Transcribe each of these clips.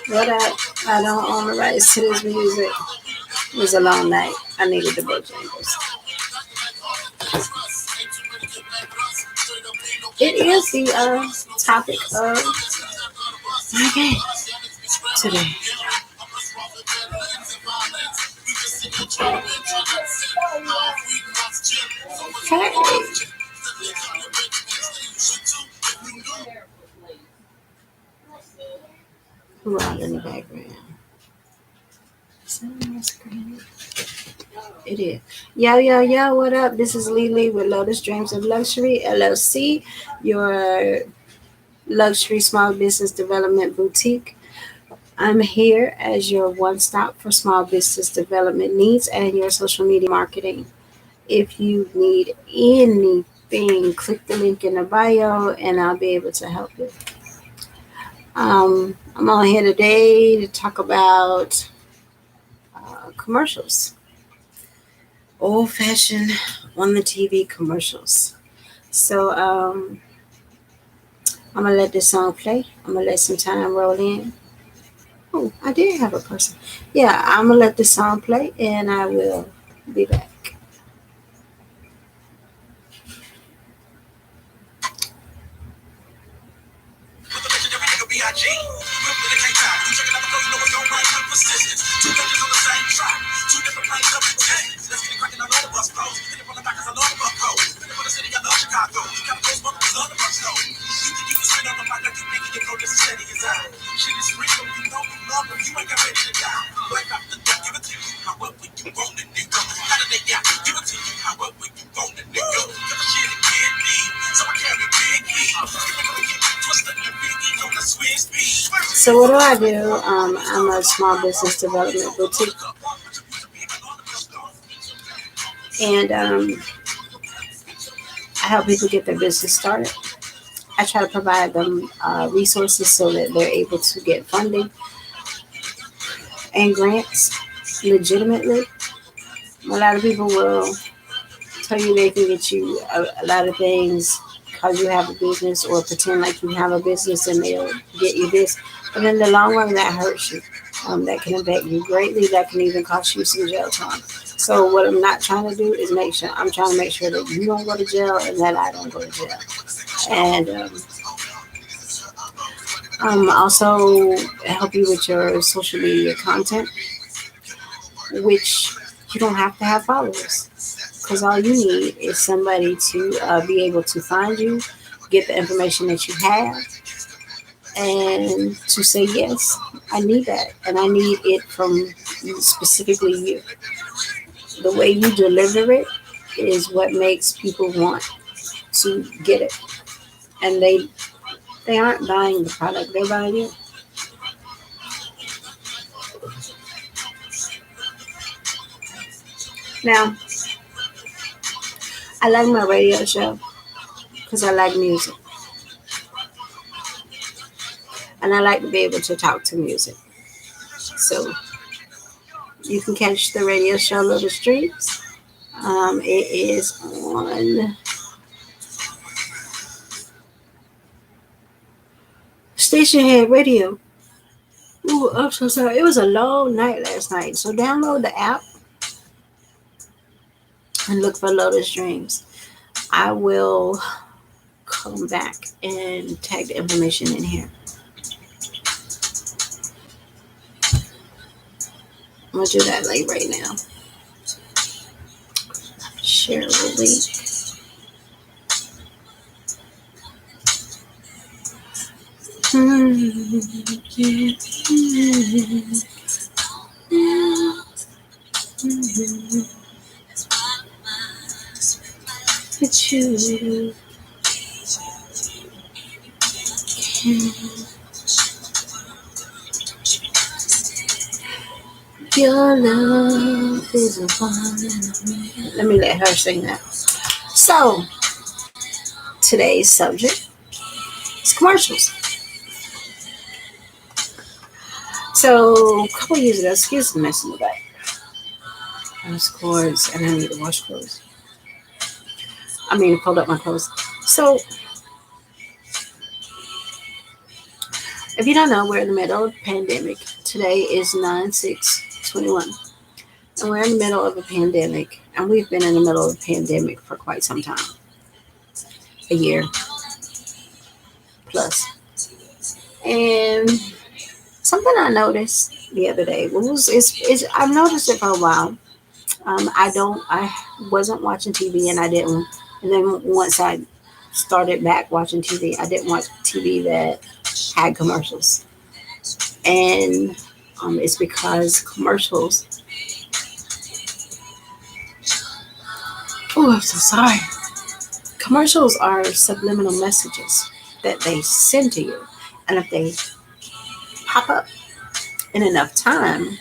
What up? I don't own the rights to this music. It was a long night. I needed the Bojangles. It is the topic of my game today. Okay. Who out in the background? Is that on my screen? It is. Yo, yo, yo, what up? This is Lily with Lotus Dreams of Luxury, LLC, your luxury small business development boutique. I'm here as your one stop for small business development needs and your social media marketing. If you need anything, click the link in the bio and I'll be able to help you. I'm on here today to talk about commercials, old fashioned on the TV commercials. So I'm gonna let this song play. I'm gonna let some time roll in. Oh, I did have a person. Yeah, I'm gonna let this song play and I will be back. So what do I do? I'm a small business development boutique, and I help people get their business started. I try to provide them resources so that they're able to get funding and grants legitimately. A lot of people will tell you they can get you a lot of things because you have a business or pretend like you have a business and they'll get you this. But in the long run, that hurts you. That can affect you greatly. That can even cost you some jail time. So what I'm not trying to do is I'm trying to make sure that you don't go to jail and that I don't go to jail. And also help you with your social media content, which you don't have to have followers because all you need is somebody to be able to find you, get the information that you have, and to say, yes, I need that. And I need it from specifically you. The way you deliver it is what makes people want to get it. And they aren't buying the product, they're buying you. Now, I like my radio show because I like music. And I like to be able to talk to music. So you can catch the radio show Little Streets. It is on Station Head Radio. Ooh, I'm so sorry. It was a long night last night. So download the app and look for Lotus Dreams. I will come back and tag the information in here. I'm gonna do that like right now. Share the link. It's you. Your love is a one. Let me let her sing that. So, today's subject is commercials. So, a couple years ago, excuse the mess in the back. I was cords and I need to wash clothes. I mean, to fold up my clothes. So, If you don't know, we're in the middle of a pandemic. Today is 9/6/21. And we're in the middle of a pandemic. And we've been in the middle of a pandemic for quite some time, a year plus. And something I noticed the other day was I've noticed it for a while. I wasn't watching TV and I didn't. And then once I started back watching TV, I didn't watch TV that had commercials. And it's because commercials, oh, I'm so sorry. Commercials are subliminal messages that they send to you. And if they pop up in enough time,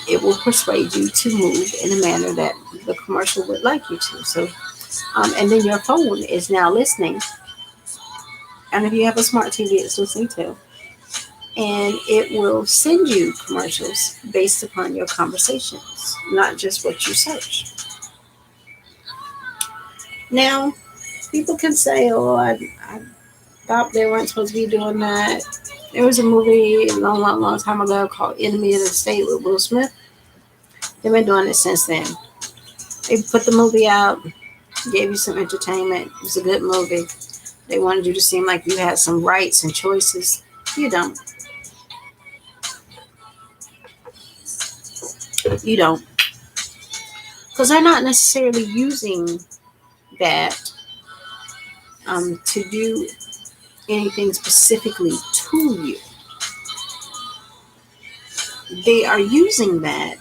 it will persuade you to move in a manner that the commercial would like you to. So, and then your phone is now listening. And if you have a smart TV, it's listening too. And it will send you commercials based upon your conversations, not just what you search. Now, people can say, oh, I thought they weren't supposed to be doing that. There was a movie a long, long, long time ago called Enemy of the State with Will Smith. They've been doing it since then. They put the movie out, gave you some entertainment. It was a good movie. They wanted you to seem like you had some rights and choices. You don't. You don't. Because they're not necessarily using that to do anything specifically to you. They are using that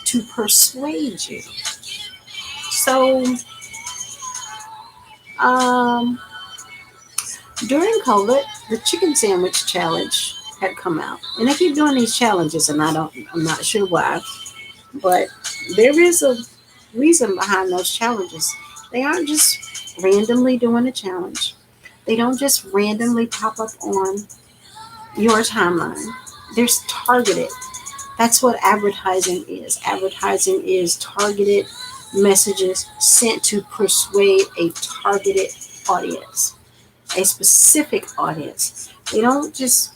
to persuade you. So, during COVID, the chicken sandwich challenge had come out, and they keep doing these challenges, and I'm not sure why, but there is a reason behind those challenges. They aren't just randomly doing a challenge. They don't just randomly pop up on your timeline. There's targeted. That's what advertising is. Advertising is targeted messages sent to persuade a targeted audience, a specific audience. They don't just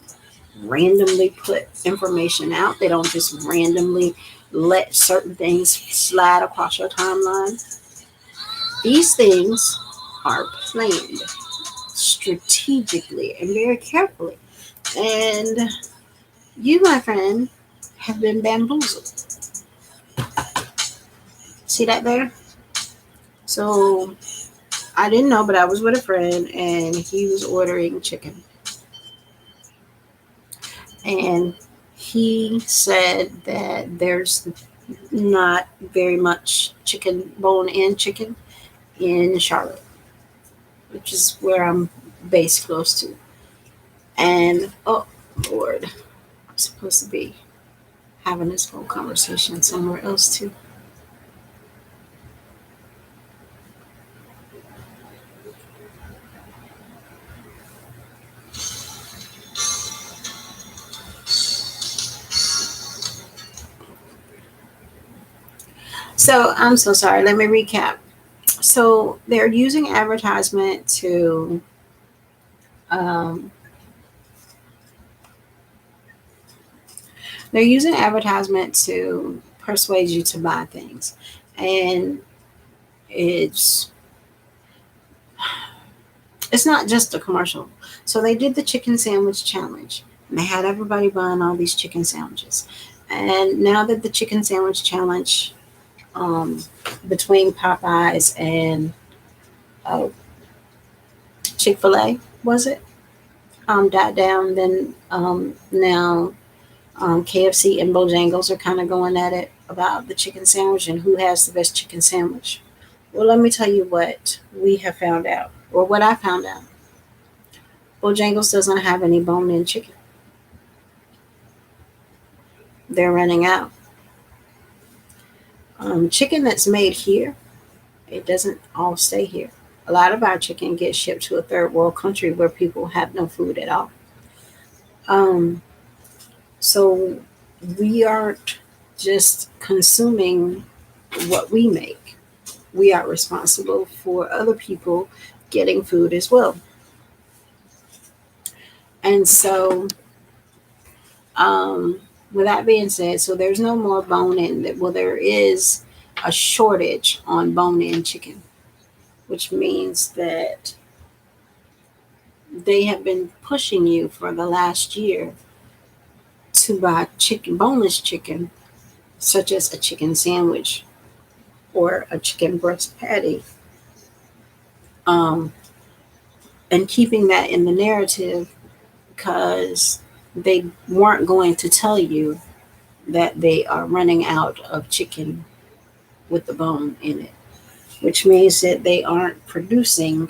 randomly put information out. They don't just randomly let certain things slide across your timeline. These things are planned strategically and very carefully. And you, my friend, have been bamboozled. See that there? So I didn't know, but I was with a friend and he was ordering chicken. And he said that there's not very much chicken, bone in chicken in Charlotte, which is where I'm based close to. And oh, Lord, I'm supposed to be having this whole conversation somewhere else too. So I'm so sorry. Let me recap. So they're using advertisement to um, they're using advertisement to persuade you to buy things, and it's it's not just a commercial. So they did the chicken sandwich challenge. And they had everybody buying all these chicken sandwiches, and now that the chicken sandwich challenge um, between Popeyes and uh, Chick-fil-A, was it? Died down. Then now KFC and Bojangles are kind of going at it about the chicken sandwich and who has the best chicken sandwich. Well, let me tell you what we have found out, or what I found out. Bojangles doesn't have any bone-in chicken. They're running out. Chicken that's made here, it doesn't all stay here. A lot of our chicken gets shipped to a third world country where people have no food at all. Um, so we aren't just consuming what we make. We are responsible for other people getting food as well. And so, with that being said, so there's no more bone in. Well, there is a shortage on bone in chicken, which means that they have been pushing you for the last year to buy chicken, boneless chicken, such as a chicken sandwich or a chicken breast patty, um, and keeping that in the narrative because they weren't going to tell you that they are running out of chicken with the bone in it, which means that they aren't producing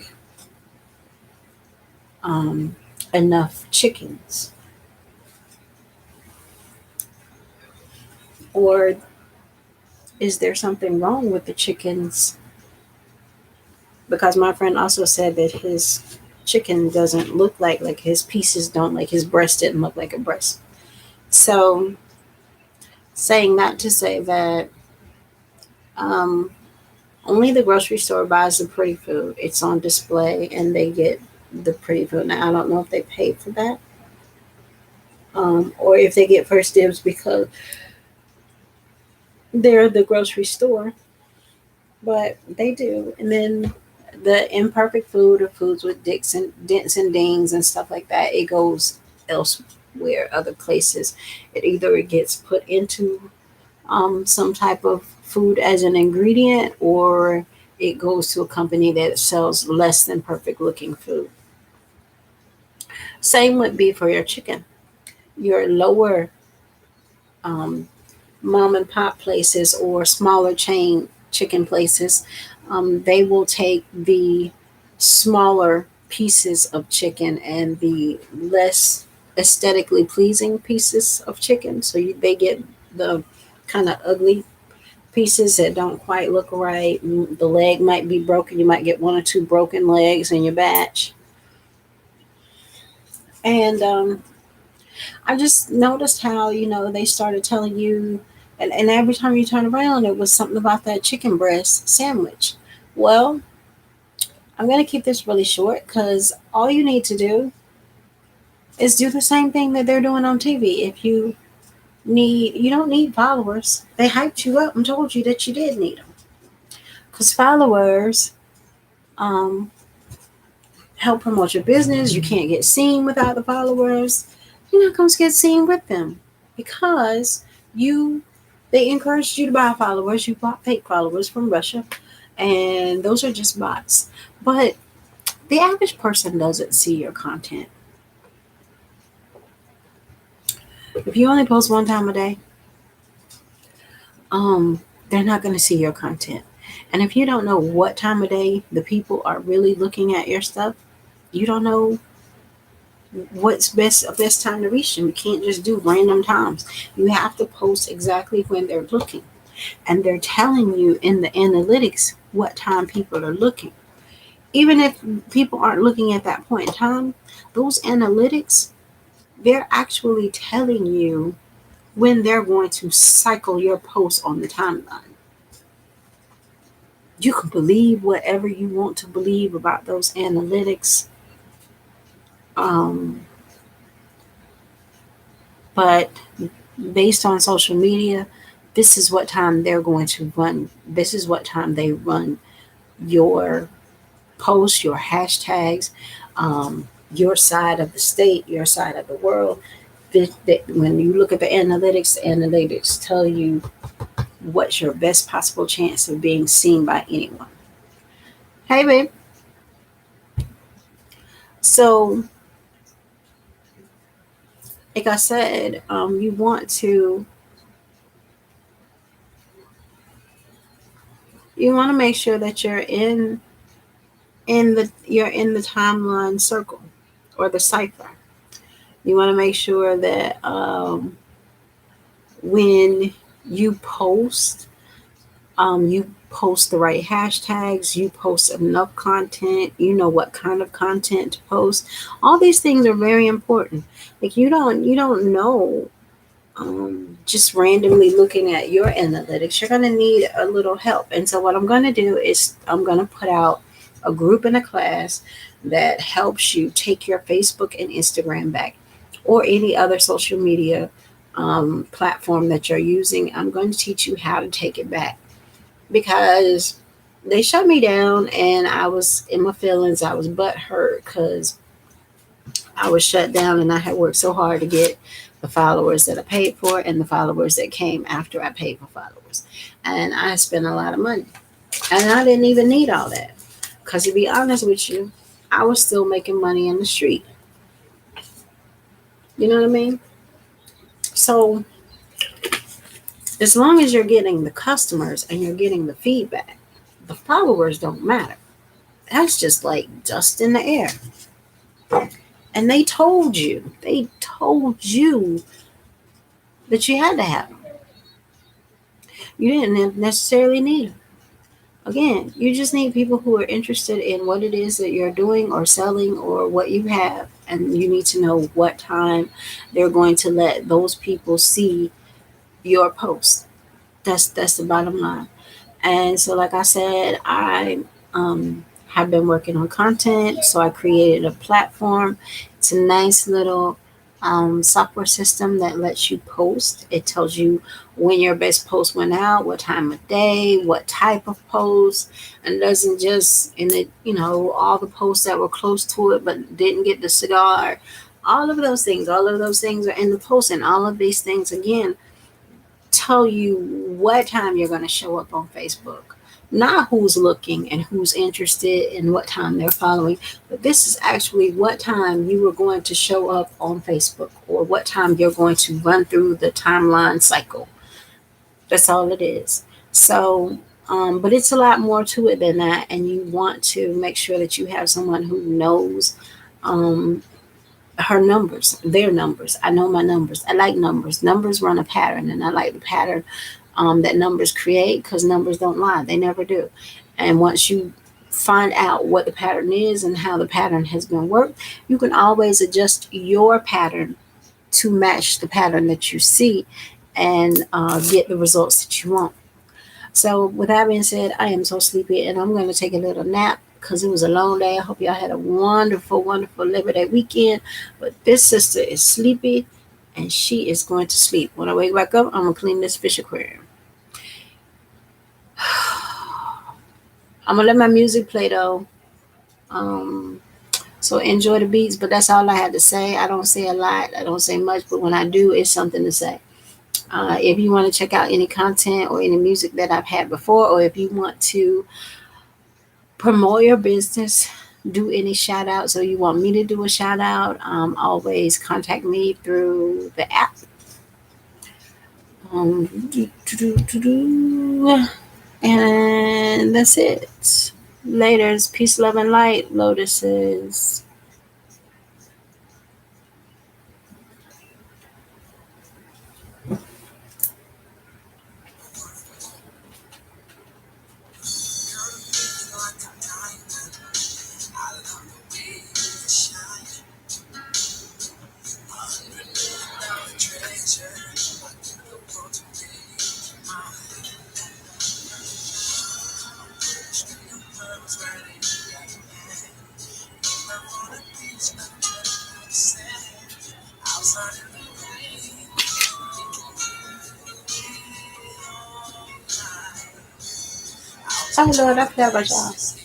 um, enough chickens. Or is there something wrong with the chickens? Because my friend also said that his chicken doesn't look like his pieces don't, like his breast didn't look like a breast. So, saying that to say that um, only the grocery store buys the pretty food. It's on display and they get the pretty food. Now, I don't know if they pay for that, or if they get first dibs because they're the grocery store, but they do. And then the imperfect food or foods with dents and dings and stuff like that, it goes elsewhere, other places. It gets put into some type of food as an ingredient, or it goes to a company that sells less than perfect looking food. Same would be for your chicken. Your lower um, mom and pop places or smaller chain chicken places, they will take the smaller pieces of chicken and the less aesthetically pleasing pieces of chicken. So they get the kind of ugly pieces that don't quite look right. The leg might be broken. You might get one or two broken legs in your batch. And I just noticed how, they started telling you, and every time you turn around, it was something about that chicken breast sandwich. Well, I'm going to keep this really short because all you need to do is do the same thing that they're doing on TV. You don't need followers. They hyped you up and told you that you did need them. Because followers um, help promote your business. You can't get seen without the followers. You're not going to get seen with them because you they encouraged you to buy followers. You bought fake followers from Russia, and those are just bots. But the average person doesn't see your content. If you only post one time a day, they're not going to see your content. And if you don't know what time of day the people are really looking at your stuff, you don't know what's best time to reach them. You can't just do random times. You have to post exactly when they're looking. And they're telling you in the analytics what time people are looking. Even if people aren't looking at that point in time, those analytics, they're actually telling you when they're going to cycle your post on the timeline. You can believe whatever you want to believe about those analytics. Um, but based on social media, this is what time they're going to run. This is what time they run your posts, your hashtags, your side of the state, your side of the world. When you look at the analytics tell you what's your best possible chance of being seen by anyone. Hey, babe. So, like I said, you want to make sure that you're in the timeline circle or the cipher. You want to make sure that when you post the right hashtags, you post enough content, you know what kind of content to post. All these things are very important. Like you don't know just randomly looking at your analytics. You're going to need a little help. And so what I'm going to do is I'm going to put out a group and a class that helps you take your Facebook and Instagram back, or any other social media platform that you're using. I'm going to teach you how to take it back, because they shut me down and I was in my feelings. I was butthurt because I was shut down and I had worked so hard to get the followers that I paid for and the followers that came after I paid for followers. And I spent a lot of money. And I didn't even need all that. Because to be honest with you, I was still making money in the street. You know what I mean? So as long as you're getting the customers and you're getting the feedback, the followers don't matter. That's just like dust in the air. And they told you that you had to have them. You didn't necessarily need them. Again, you just need people who are interested in what it is that you're doing or selling or what you have. And you need to know what time they're going to let those people see your post. That's the bottom line. And so, like I said, I have been working on content. So I created a platform. It's a nice little software system that lets you post. It tells you when your best post went out, what time of day, what type of post, and doesn't just in it, all the posts that were close to it but didn't get the cigar. All of those things are in the post, and all of these things again tell you what time you're going to show up on Facebook. Not who's looking and who's interested and what time they're following, but this is actually what time you are going to show up on Facebook, or what time you're going to run through the timeline cycle. That's all it is. So, but it's a lot more to it than that, and you want to make sure that you have someone who knows um, her numbers, their numbers. I know my numbers. I like numbers. Numbers run a pattern, and I like the pattern that numbers create, because numbers don't lie. They never do. And once you find out what the pattern is and how the pattern has been worked, you can always adjust your pattern to match the pattern that you see, and get the results that you want. So, with that being said, I am so sleepy and I'm going to take a little nap because it was a long day. I hope y'all had a wonderful, wonderful Labor Day weekend. But this sister is sleepy and she is going to sleep. When I wake back up, I'm going to clean this fish aquarium. I'm going to let my music play though. So enjoy the beats, but that's all I had to say. I don't say a lot. I don't say much, but when I do, it's something to say. If you want to check out any content or any music that I've had before, or if you want to promote your business, do any shout outs, or you want me to do a shout out, always contact me through the app. And that's it. Laters. Peace, love, and light. Lotuses. Oh Lord, I forgot about y'all.